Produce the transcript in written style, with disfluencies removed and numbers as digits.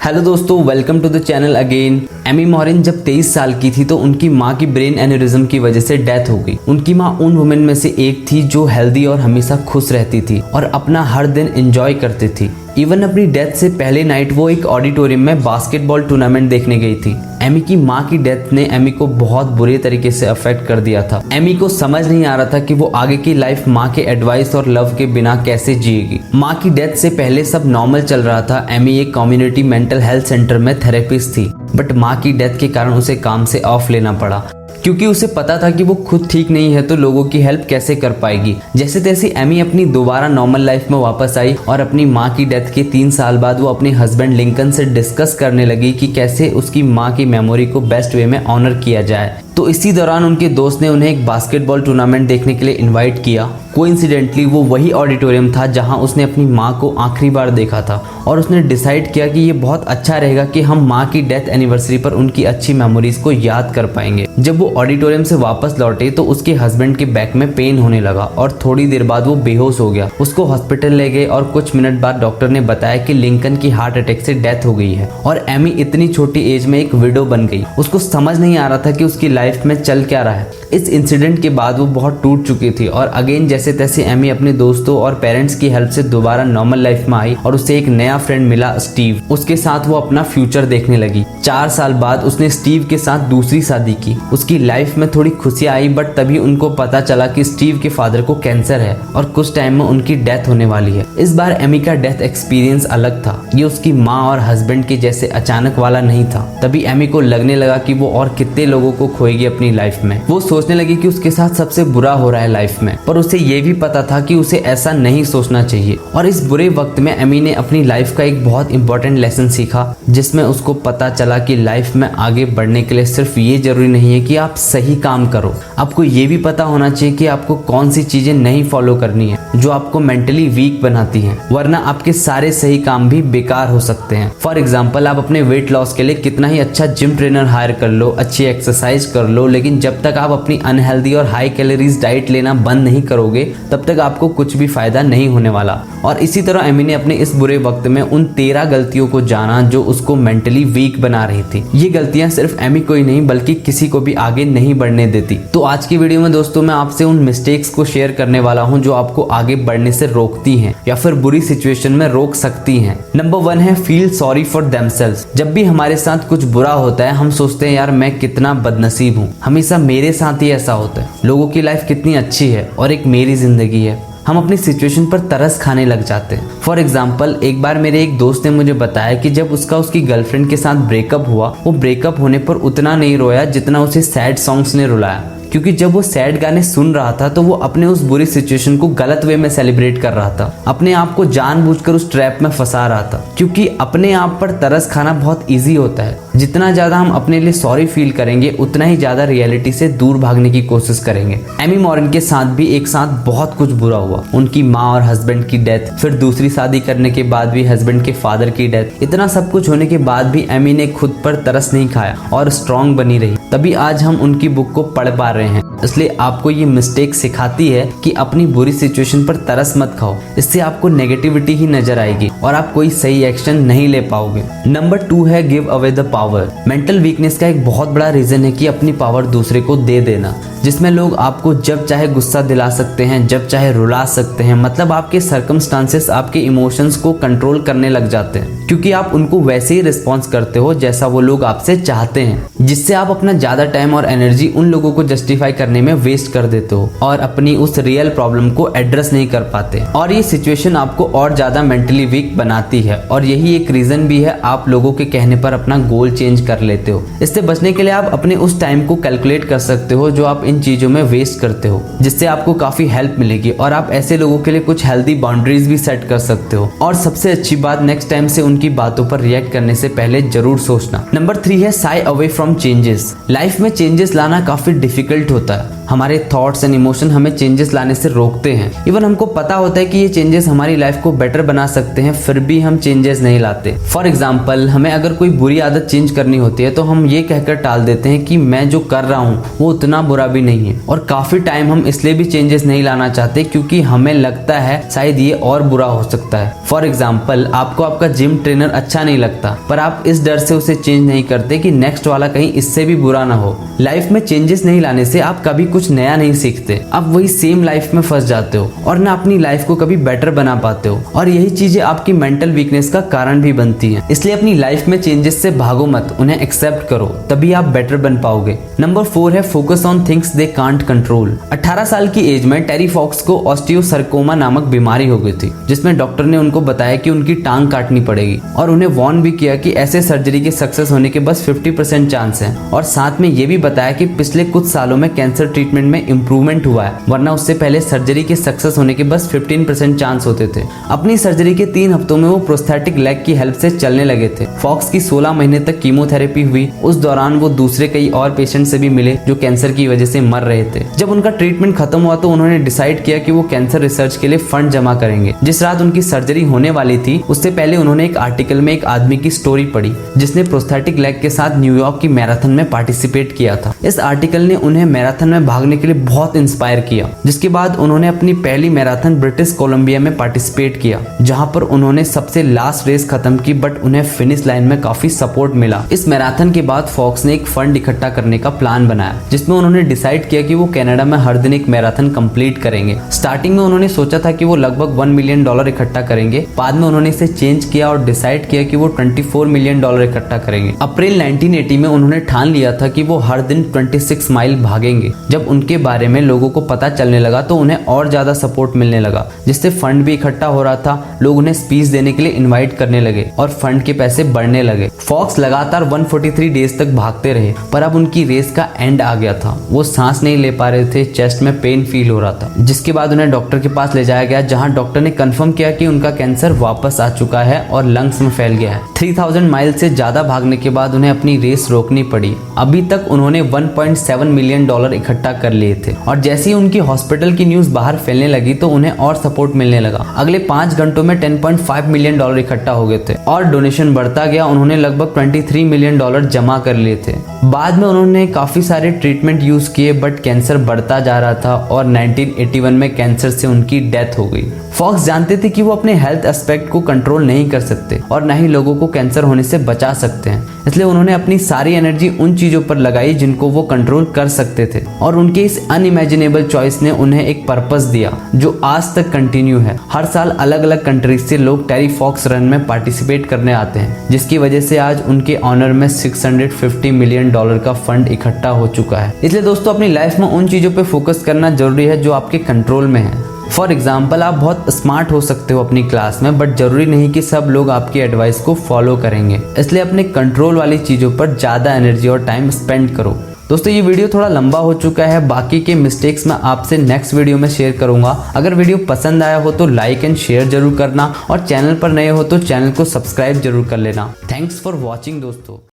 Hello दोस्तों, welcome to the channel again. Amy Morin जब 23 साल की थी तो उनकी माँ की ब्रेन एन्यूरिज्म की वजह से डेथ हो गई। उनकी माँ उन वुमेन में से एक थी जो हेल्दी और हमेशा खुश रहती थी और अपना हर दिन एंजॉय करती थी। इवन अपनी डेथ से पहले नाइट वो एक ऑडिटोरियम में बास्केटबॉल टूर्नामेंट देखने गई थी। एमी की माँ की डेथ ने एमी को बहुत बुरे तरीके से अफेक्ट कर दिया था। एमी को समझ नहीं आ रहा था कि वो आगे की लाइफ माँ के एडवाइस और लव के बिना कैसे जिएगी। माँ की डेथ से पहले सब नॉर्मल चल रहा था। एमी एक कम्युनिटी मेंटल हेल्थ सेंटर में थेरेपिस्ट थी, बट माँ की डेथ के कारण उसे काम से ऑफ लेना पड़ा क्योंकि उसे पता था कि वो खुद ठीक नहीं है तो लोगों की हेल्प कैसे कर पाएगी। जैसे तैसे एमी अपनी दोबारा नॉर्मल लाइफ में वापस आई और अपनी माँ की डेथ के 3 साल बाद वो अपने हस्बैंड लिंकन से डिस्कस करने लगी कि कैसे उसकी माँ की मेमोरी को बेस्ट वे में ऑनर किया जाए। तो इसी दौरान उनके दोस्त ने उन्हें एक बास्केटबॉल टूर्नामेंट देखने के लिए इनवाइट किया। कोइंसिडेंटली वो वही ऑडिटोरियम था जहां उसने अपनी माँ को आखिरी बार देखा था और उसने डिसाइड किया कि ये बहुत अच्छा रहेगा कि हम माँ की डेथ एनिवर्सरी पर उनकी अच्छी मेमोरीज को याद कर पाएंगे। जब वो ऑडिटोरियम से वापस लौटे तो उसके हस्बैंड के बैक में पेन होने लगा और थोड़ी देर बाद वो बेहोश हो गया। उसको हॉस्पिटल ले गए और कुछ मिनट बाद डॉक्टर ने बताया कि लिंकन की हार्ट अटैक से डेथ हो गई है और एमी इतनी छोटी एज में एक विडो बन गई। उसको समझ नहीं आ रहा था कि उसकी लाइफ में चल क्या रहा है। इस इंसिडेंट के बाद वो बहुत टूट चुकी थी और अगेन जैसे तैसे एमी अपने दोस्तों और पेरेंट्स की हेल्प से दोबारा नॉर्मल लाइफ में आई और उसे एक नया फ्रेंड मिला, स्टीव। उसके साथ वो अपना फ्यूचर देखने लगी। 4 साल बाद उसने स्टीव के साथ दूसरी शादी की। उसकी लाइफ में थोड़ी खुशियां आई, बट तभी उनको पता चला कि स्टीव के फादर को कैंसर है और कुछ टाइम में उनकी डेथ होने वाली है। इस बार एमी का डेथ एक्सपीरियंस अलग था। ये उसकी माँ और हस्बैंड के जैसे अचानक वाला नहीं था। तभी एमी को लगने लगा कि वो और कितने लोगों को खोएगी अपनी लाइफ में। वो सोचने लगी कि उसके साथ सबसे बुरा हो रहा है लाइफ में, पर उसे ये भी पता था कि उसे ऐसा नहीं सोचना चाहिए। और इस बुरे वक्त में एमी ने अपनी लाइफ का एक बहुत इंपॉर्टेंट लेसन सीखा, जिसमें उसको पता चला कि लाइफ में आगे बढ़ने के लिए सिर्फ ये जरूरी नहीं है कि आप सही काम करो, आपको ये भी पता होना चाहिए कि आपको कौन सी चीजें नहीं फॉलो करनी है जो आपको मेंटली वीक बनाती हैं, वरना आपके सारे सही काम भी बेकार हो सकते हैं। फॉर एग्जाम्पल, आप अपने वेट लॉस के लिए कितना ही अच्छा जिम ट्रेनर हायर कर लो, अच्छी एक्सरसाइज कर लो, लेकिन जब तक आप अपनी अनहेल्दी और हाई कैलोरीज डाइट लेना बंद नहीं करोगे तब तक आपको कुछ भी फायदा नहीं होने वाला। और इसी तरह एमी ने अपने इस बुरे वक्त में उन 13 गलतियों को जाना जो उसको मेंटली वीक बना रही थी। ये गलतियां सिर्फ एमी को ही नहीं बल्कि किसी को भी आगे नहीं बढ़ने देती। तो आज की वीडियो में दोस्तों मैं आपसे उन मिस्टेक्स को शेयर करने वाला हूं जो आपको आगे बढ़ने से रोकती हैं या फिर बुरी सिचुएशन में रोक सकती हैं। नंबर 1 है फील सॉरी फॉर देमसेल्व्स। जब भी हमारे साथ कुछ बुरा होता है हम सोचते हैं यार मैं कितना बदनसीब हूँ, हमेशा मेरे साथ ही ऐसा होता है, लोगों की लाइफ कितनी अच्छी है और एक मेरी जिंदगी है। हम अपनी सिचुएशन पर तरस खाने लग जाते हैं। फॉर एग्जाम्पल, एक बार मेरे एक दोस्त ने मुझे बताया कि जब उसकी गर्लफ्रेंड के साथ ब्रेकअप हुआ, वो ब्रेकअप होने पर उतना नहीं रोया जितना उसे सैड सॉन्ग्स ने रुलाया, क्योंकि जब वो सैड गाने सुन रहा था तो वो अपने उस बुरी सिचुएशन को गलत वे में सेलिब्रेट कर रहा था, अपने आप को जानबूझकर उस ट्रैप में फंसा रहा था। क्योंकि अपने आप पर तरस खाना बहुत इजी होता है। जितना ज्यादा हम अपने लिए सॉरी फील करेंगे उतना ही ज्यादा रियलिटी से दूर भागने की कोशिश करेंगे। एमी मॉरिन के साथ भी एक साथ बहुत कुछ बुरा हुआ। उनकी माँ और हस्बैंड की डेथ, फिर दूसरी शादी करने के बाद भी हस्बैंड के फादर की डेथ। इतना सब कुछ होने के बाद भी एमी ने खुद पर तरस नहीं खाया और स्ट्रॉन्ग बनी रही। तभी आज हम उनकी बुक को पढ़ पा रहे हैं। इसलिए आपको ये मिस्टेक सिखाती है कि अपनी बुरी सिचुएशन पर तरस मत खाओ। इससे आपको नेगेटिविटी ही नजर आएगी और आप कोई सही एक्शन नहीं ले पाओगे। नंबर 2 है give away the power. Mental weakness का एक बहुत बड़ा रीजन है कि अपनी पावर दूसरे को दे देना, जिसमें लोग आपको जब चाहे गुस्सा दिला सकते हैं, जब चाहे रुला सकते हैं। मतलब आपके सर्कमस्टांसेस आपके इमोशंस को कंट्रोल करने लग जाते हैं, क्योंकि आप उनको वैसे ही रिस्पॉन्स करते हो जैसा वो लोग आपसे चाहते हैं, जिससे आप अपना ज्यादा टाइम और एनर्जी उन लोगों को जस्टिफाई करने में वेस्ट कर देते हो और अपनी उस रियल प्रॉब्लम को एड्रेस नहीं कर पाते। और ये सिचुएशन आपको और ज्यादा मेंटली वीक बनाती है और यही एक रीजन भी है आप लोगों के कहने पर अपना गोल चेंज कर लेते हो। इससे बचने के लिए आप अपने उस टाइम को कैलकुलेट कर सकते हो जो आप इन चीजों में वेस्ट करते हो, जिससे आपको काफी हेल्प मिलेगी और आप ऐसे लोगों के लिए कुछ हेल्दी बाउंड्रीज भी सेट कर सकते हो। और सबसे अच्छी बात, नेक्स्ट टाइम से उनकी बातों पर रिएक्ट करने से पहले जरूर सोचना। नंबर 3 है Sai away from changes. Life में चेंजेस लाना काफी डिफिकल्ट होता है। हमारे थॉट्स एंड इमोशन हमें चेंजेस लाने से रोकते हैं। इवन हमको पता होता है कि ये चेंजेस हमारी लाइफ को बेटर बना सकते हैं, फिर भी हम चेंजेस नहीं लाते। फॉर एग्जाम्पल, हमें अगर कोई बुरी आदत चेंज करनी होती है तो हम ये कहकर टाल देते हैं कि मैं जो कर रहा हूँ वो उतना बुरा भी नहीं है, और काफी टाइम हम इसलिए भी चेंजेस नहीं लाना चाहते क्योंकि हमें लगता है शायद ये और बुरा हो सकता है। फॉर एग्जाम्पल, आपको आपका जिम ट्रेनर अच्छा नहीं लगता, पर आप इस डर से उसे चेंज नहीं करते कि नेक्स्ट वाला कहीं इससे भी बुरा ना हो। लाइफ में चेंजेस नहीं लाने से आप कभी कुछ नया नहीं सीखते, आप वही सेम लाइफ में फंस जाते हो और ना अपनी लाइफ को कभी बेटर बना पाते हो, और यही चीजें आपकी मेंटल वीकनेस का कारण भी बनती हैं। इसलिए अपनी लाइफ में चेंजेस से भागो मत, उन्हें एक्सेप्ट करो, तभी आप बेटर बन पाओगे। नंबर 4 है focus on things they can't control. 18 साल की एज में टेरी फॉक्स को ऑस्टियोसार्कोमा नामक बीमारी हो गई थी, जिसमें डॉक्टर ने उनको बताया कि उनकी टांग काटनी पड़ेगी, और उन्हें वार्न भी किया कि ऐसे सर्जरी के सक्सेस होने के बस 50% चांस है, और साथ में ये भी बताया कि पिछले कुछ सालों में कैंसर ट्रीटमेंट में इंप्रूवमेंट हुआ है, वरना उससे पहले सर्जरी के सक्सेस होने के बस 15% चांस होते थे। अपनी सर्जरी के 3 हफ्तों में वो प्रोस्थेटिक लेग की हेल्प से चलने लगे थे। फॉक्स की 16 महीने तक कीमोथेरेपी हुई। उस दौरान वो दूसरे कई और पेशेंट से भी मिले जो कैंसर की वजह से मर रहे थे। जब उनका ट्रीटमेंट खत्म हुआ तो उन्होंने डिसाइड किया कि वो कैंसर रिसर्च के लिए फंड जमा करेंगे। जिस रात उनकी सर्जरी होने वाली थी उससे पहले उन्होंने एक आर्टिकल में एक आदमी की स्टोरी पढ़ी जिसने प्रोस्थेटिक लेग के साथ न्यूयॉर्क की मैराथन में पार्टिसिपेट किया था। इस आर्टिकल ने उन्हें मैराथन में भागने के लिए बहुत इंस्पायर किया, जिसके बाद उन्होंने अपनी पहली मैराथन ब्रिटिश कोलंबिया में पार्टिसिपेट किया, जहां पर उन्होंने सबसे लास्ट रेस खत्म की, बट उन्हें फिनिश लाइन में काफी सपोर्ट मिला। इस मैराथन के बाद फॉक्स ने एक फंड इकट्ठा करने का प्लान बनाया, जिसमें उन्होंने डिसाइड किया कि वो कनाडा में हर दिन एक मैराथन कंप्लीट करेंगे। स्टार्टिंग में उन्होंने सोचा था कि वो लगभग $1 मिलियन इकट्ठा करेंगे। बाद में उन्होंने इसे चेंज किया और डिसाइड किया कि वो $24 मिलियन इकट्ठा करेंगे। अप्रैल 1980 में उन्होंने ठान लिया था कि वो हर दिन 26 माइल भागेंगे। जब उनके बारे में लोगों को पता चलने लगा तो उन्हें और ज्यादा सपोर्ट मिलने लगा, जिससे फंड भी इकट्ठा हो रहा था। लोग उन्हें स्पीच देने के लिए इनवाइट करने लगे और फंड के पैसे बढ़ने लगे। फॉक्स लगातार 143 डेज तक भागते रहे, पर अब उनकी रेस का एंड आ गया था। वो सांस नहीं ले पा रहे थे, चेस्ट में पेन फील हो रहा था, जिसके बाद उन्हें डॉक्टर के पास ले जाया गया, जहां डॉक्टर ने कंफर्म किया कि उनका कैंसर वापस आ चुका है और लंग्स में फैल गया है। 3000 माइल से ज्यादा भागने के बाद उन्हें अपनी रेस रोकनी पड़ी। अभी तक उन्होंने $1.7 मिलियन इकट्ठा कर लिए थे, और जैसे ही उनकी हॉस्पिटल की न्यूज बाहर फैलने लगी तो उन्हें और सपोर्ट मिलने लगा। अगले 5 घंटों में $10.5 मिलियन इकट्ठा हो गए थे और डोनेशन बढ़ता गया। उन्होंने लगभग $23 मिलियन जमा कर लिए थे। बाद में उन्होंने काफी सारे ट्रीटमेंट यूज किए, बट कैंसर बढ़ता जा रहा था और 1981 में कैंसर से उनकी डेथ हो गई। फॉक्स जानते थे कि वो अपने हेल्थ एस्पेक्ट को कंट्रोल नहीं कर सकते और ना ही लोगों को कैंसर होने से बचा सकते हैं, इसलिए उन्होंने अपनी सारी एनर्जी उन चीजों पर लगाई जिनको वो कंट्रोल कर सकते थे, और उनके इस अनइमेजिनेबल चॉइस ने उन्हें एक पर्पस दिया जो आज तक कंटिन्यू है। हर साल अलग अलग कंट्रीज से लोग टेरी फॉक्स रन में पार्टिसिपेट करने आते हैं, जिसकी वजह से आज उनके ऑनर में $650 मिलियन का फंड इकट्ठा हो चुका है। इसलिए दोस्तों, अपनी लाइफ में उन चीजों पे फोकस करना जरूरी है जो आपके कंट्रोल में है। फॉर एग्जाम्पल, आप बहुत स्मार्ट हो सकते हो अपनी क्लास में, बट जरूरी नहीं कि सब लोग आपकी एडवाइस को फॉलो करेंगे। इसलिए अपने कंट्रोल वाली चीजों पर ज्यादा एनर्जी और टाइम स्पेंड करो। दोस्तों, ये वीडियो थोड़ा लंबा हो चुका है, बाकी के मिस्टेक्स मैं आपसे नेक्स्ट वीडियो में शेयर करूंगा। अगर वीडियो पसंद आया हो तो लाइक एंड शेयर जरूर करना, और चैनल पर नए हो तो चैनल को सब्सक्राइब जरूर कर लेना। थैंक्स फॉर वॉचिंग दोस्तों।